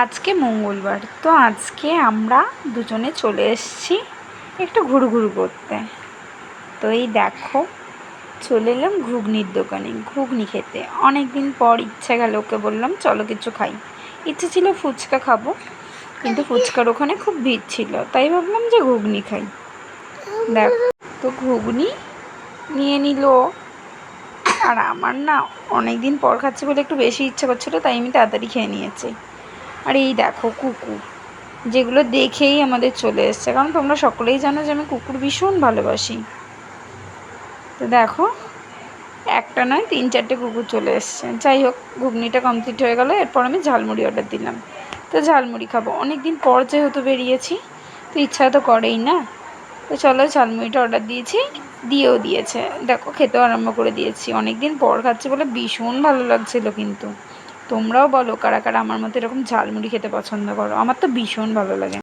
আজকে মঙ্গলবার, তো আজকে আমরা দুজনে চলে এসেছি একটু ঘুরঘুর করতে। তো এই দেখো, চলে এলাম ঘুগনির দোকানে ঘুগনি খেতে। অনেক দিন পর ইচ্ছা গেল, ওকে বললাম চলো কিছু খাই। ইচ্ছে ছিল ফুচকা খাবো, কিন্তু ফুচকার ওখানে খুব ভিড় ছিল, তাই ভাবলাম যে ঘুগনি খাই। দেখ, তো ঘুগনি নিয়ে নিল। আর আমার না অনেক দিন পর খাচ্ছি বলে একটু বেশি ইচ্ছা করছিলো, তাই আমি তাড়াতাড়ি খেয়ে নিয়েছি। আর এই দেখো কুকুর, যেগুলো দেখেই আমাদের চলে এসছে, কারণ তোমরা সকলেই জানো যে আমি কুকুর ভীষণ ভালোবাসি। তো দেখো, একটা নয় 3-4টে কুকুর চলে এসছে। যাই হোক, ঘুগনিটা কমপ্লিট হয়ে গেল। এরপর আমি ঝালমুড়ি অর্ডার দিলাম। তো ঝালমুড়ি খাবো, অনেক দিন পর যেহেতু বেরিয়েছি, তো ইচ্ছা তো করেই না। তো চলো, ঝালমুড়িটা অর্ডার দিয়েছি, দিয়েও দিয়েছে। দেখো, খেতেও আরম্ভ করে দিয়েছি। অনেক দিন পর খাচ্ছি বলে ভীষণ ভালো লাগছিলো। কিন্তু তোমরাও বলো কারা কারা আমার মতো এরকম ঝালমুড়ি খেতে পছন্দ করো। আমার তো ভীষণ ভালো লাগে।